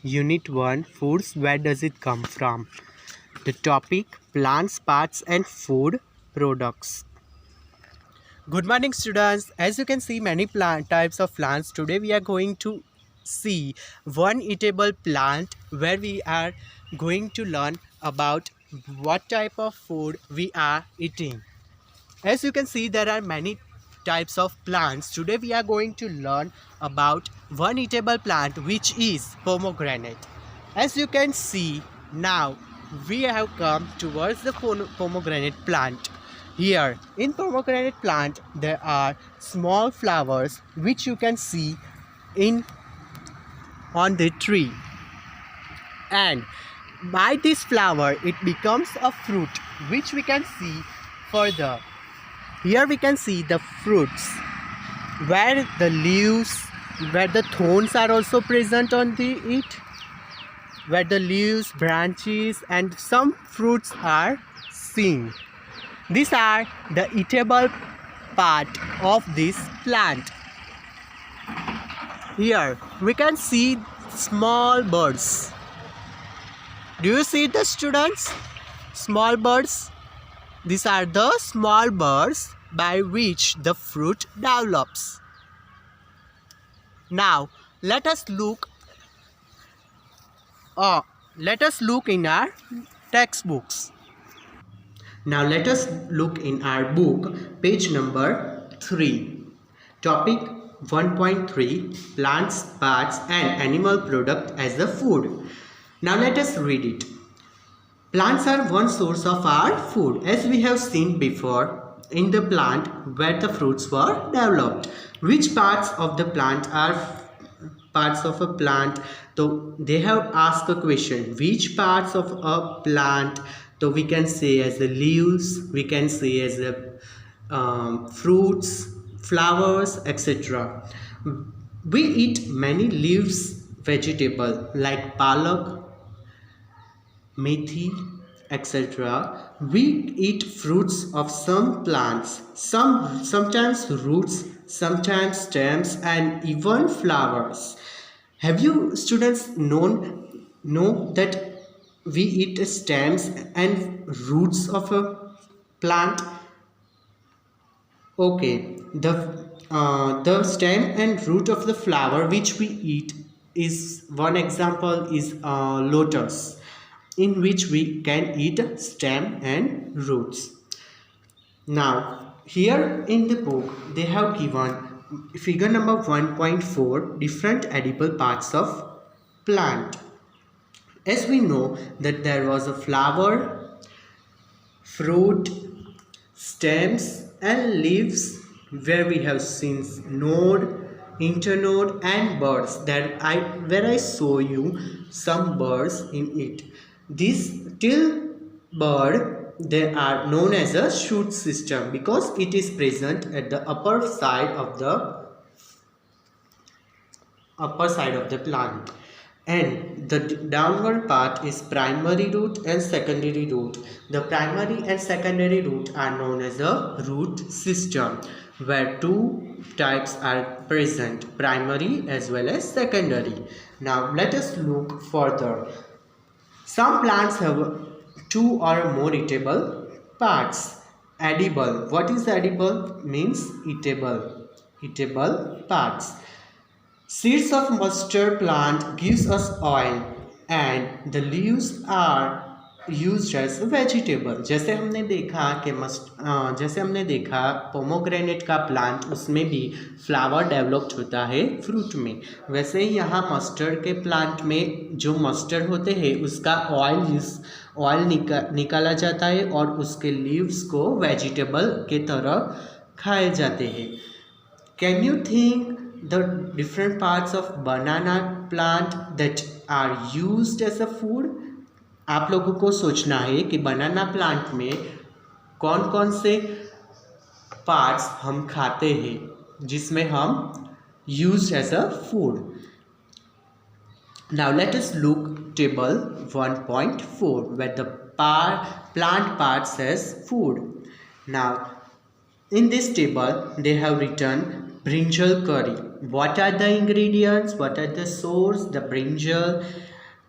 Unit 1 Foods. Where does it come from? The topic plants, parts and food products. Good morning students. As you can see many plant types of plants. Today we are going to see one eatable plant where we are going to learn about what type of food we are eating. As you can see, there are many types of plants. Today we are going to learn about one eatable plant which is pomegranate. As you can see now, we have come towards the pomegranate plant. Here in pomegranate plant there are small flowers which you can see in on the tree, and by this flower it becomes a fruit which we can see further. Here we can see the fruits where the leaves, where the thorns are also present on it, where the leaves, branches and some fruits are seen. These are the eatable part of this plant. Here we can see small birds. Do you see the students? Small birds. These are the small birds by which the fruit develops. Now let us look in our textbooks. Now let us look in our book, page number 3. Topic 1.3 Plants, parts and animal product as a food. Now let us read it. Plants are one source of our food, as we have seen before in the plant where the fruits were developed. Which parts of the plant are parts of a plant? So they have asked a question, which parts of a plant? So we can say as the leaves, we can say as the fruits, flowers, etc. We eat many leaves vegetable like palak, methi, etc. We eat fruits of some plants, sometimes roots, sometimes stems and even flowers. Have you students know that we eat stems and roots of a plant? Okay, the stem and root of the flower which we eat is one example is lotus, in which we can eat stem and roots. Now here in the book they have given figure number 1.4 different edible parts of plant. As we know that there was a flower, fruit, stems and leaves, where we have seen node, internode and birds, where I show you some birds in it. This till bird, they are known as a shoot system because it is present at the upper side of the plant, and the downward part is primary root and secondary root. The primary and secondary root are known as a root system, where two types are present, primary as well as secondary. Now let us look further. Some plants have two or more eatable parts. Edible. What is edible? Means eatable. Eatable parts. Seeds of mustard plant gives us oil and the leaves are used as vegetable. जैसे हमने देखा pomegranate का plant, उसमें भी flower developed होता है fruit में, वैसे ही यहाँ मस्टर्ड के प्लांट में जो मस्टर्ड होते हैं उसका ऑयल निकाला जाता है और उसके लीव्स को वेजिटेबल के तरह खाए जाते हैं. Can you think the different parts of banana plant that are used as a food? आप लोगों को सोचना है कि बनाना प्लांट में कौन कौन से पार्ट्स हम खाते हैं जिसमें हम used as a food. Now let us look table 1.4 where the plant parts as food. Now in this table they have written brinjal curry. What are the ingredients? What are the source? The brinjal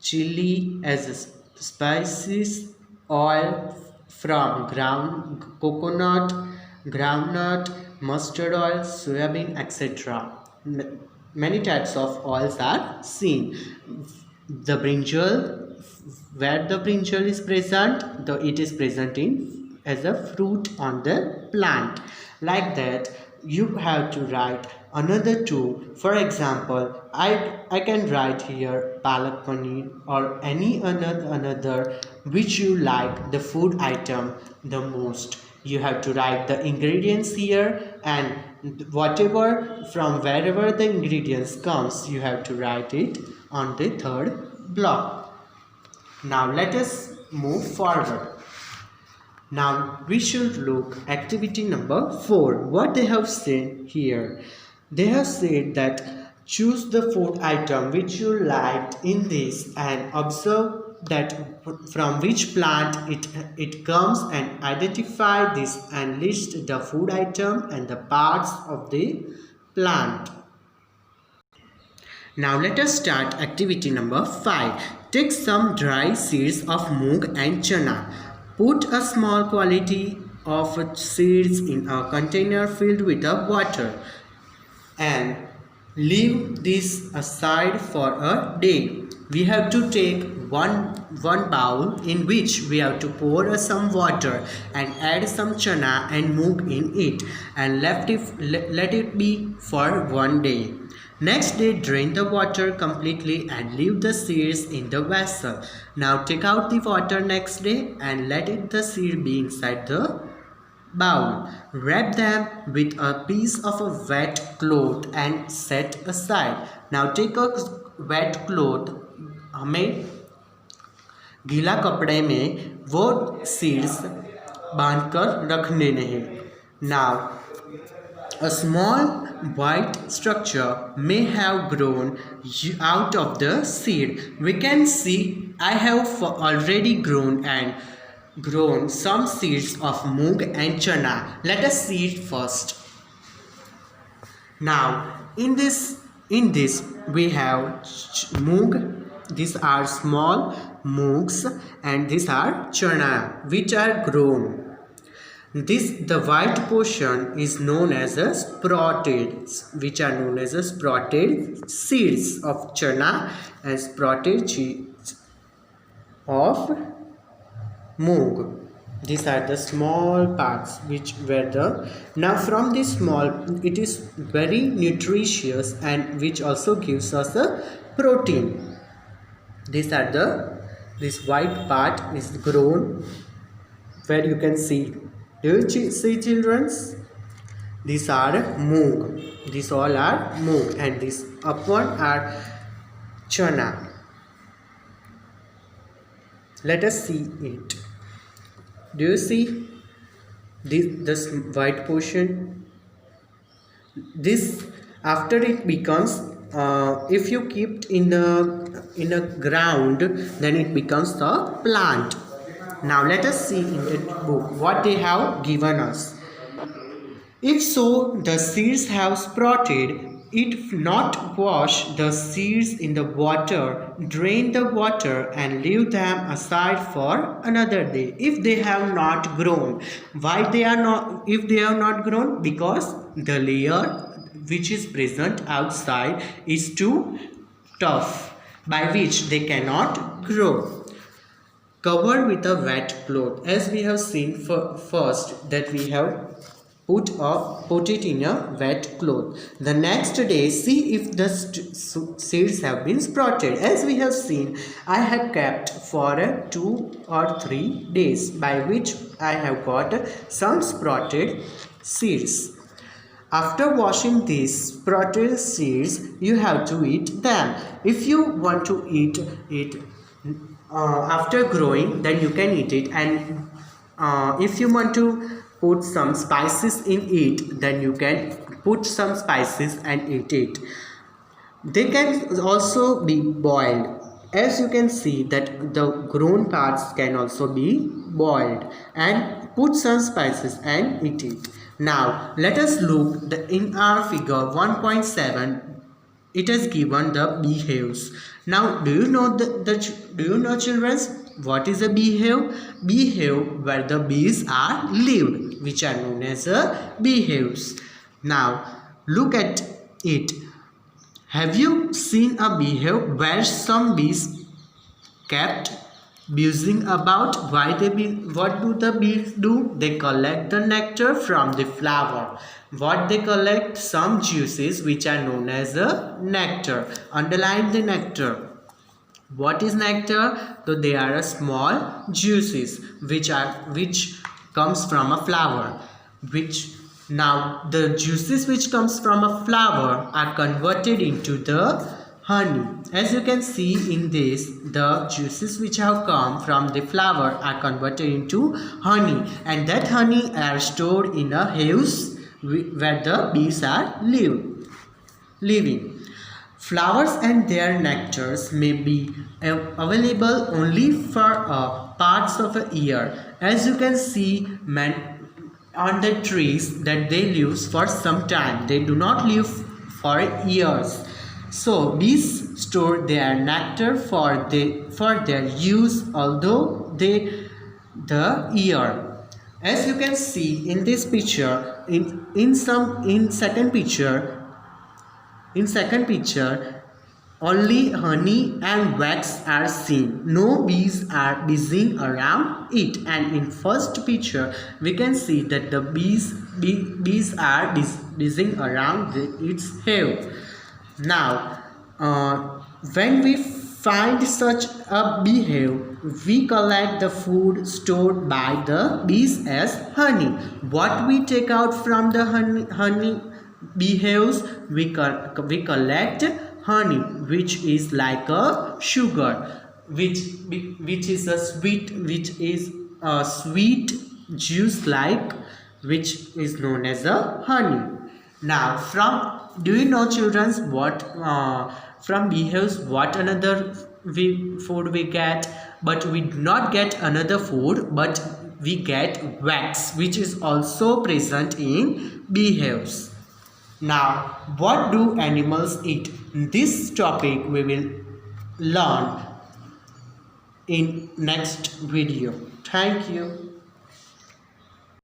chili as a spices, oil from ground coconut, groundnut, mustard oil, soybean, etc. Many types of oils are seen. The brinjal, where the brinjal is present, it is present in as a fruit on the plant. Like that, you have to write another two. For example, I can write here palak paneer or any another which you like the food item the most. You have to write the ingredients here, and whatever from wherever the ingredients comes, you have to write it on the third block. Now let us move forward. Now we should look activity number 4. What they have said here. They have said that choose the food item which you liked in this and observe that from which plant it comes, and identify this and list the food item and the parts of the plant. Now let us start activity number 5. Take some dry seeds of moong and chana. Put a small quantity of seeds in a container filled with water and leave this aside for a day. We have to take one bowl in which we have to pour some water and add some chana and moong in it, and let it be for one day. Next day, drain the water completely and leave the seeds in the vessel. Now take out the water next day and let the seed be inside the bowl. Wrap them with a piece of a wet cloth and set aside. Now take a wet cloth, हमें गीला कपड़े में वो seeds बांधकर रखने नहीं. Now a small white structure may have grown out of the seed. We can see I have already grown some seeds of moong and chana. Let us see it first. Now in this we have moong. These are small moongs, and these are chana which are grown. The white portion is known as a sprouted, which are known as a sprouted seeds of chana and sprouted seeds of moong. These are the small parts which were the. Now from this small, it is very nutritious and which also gives us a protein. These are this white part is grown where you can see. Do you see, children? These are moong. These all are moong, and this upward are chana. Let us see it. Do you see this white portion? This after it becomes, if you keep in a ground, then it becomes the plant. Now let us see in the book what they have given us. If so, the seeds have sprouted. If not, wash the seeds in the water, drain the water and leave them aside for another day. If they have not grown, why they are not? If they have not grown, because the layer which is present outside is too tough, by which they cannot grow. Covered with a wet cloth, as we have seen first that we have put it in a wet cloth. The next day, see if the seeds have been sprouted. As we have seen, I have kept for 2 or 3 days, by which I have got some sprouted seeds. After washing these sprouted seeds, you have to eat them. If you want to eat it after growing, then you can eat it, and if you want to put some spices in it, then you can put some spices and eat it. They can also be boiled. As you can see that the grown parts can also be boiled, and put some spices and eat it. Now let us look in our figure 1.7. it has given the beehives. Now do you know do you know children what is a beehive? Beehive where the bees are lived, which are known as a beehives. Now look at it. Have you seen a beehive where some bees kept buzzing about? What do the bees do? They collect the nectar from the flower. What they collect? Some juices which are known as a nectar. Underline the nectar. What is nectar? So they are a small juices which comes from a flower. Now the juices which comes from a flower are converted into the honey. As you can see in this, the juices which have come from the flower are converted into honey, and that honey are stored in a hives where the bees are living. Flowers and their nectars may be available only for parts of a year. As you can see on the trees that they live for some time. They do not live for years. So bees store their nectar for their use although the year. As you can see in this picture, in second picture only honey and wax are seen. No bees are buzzing around it. And in first picture we can see that the bees are buzzing around its hive. Now when we find such a beehive, we collect the food stored by the bees as honey. What we take out from the honey beehives? We collect honey, which is like a sugar, which is a sweet juice like, which is known as a honey. Now do you know children what from beehives what another food we get? But we do not get another food, but we get wax, which is also present in beehives. Now what do animals eat? This topic we will learn in next video. Thank you.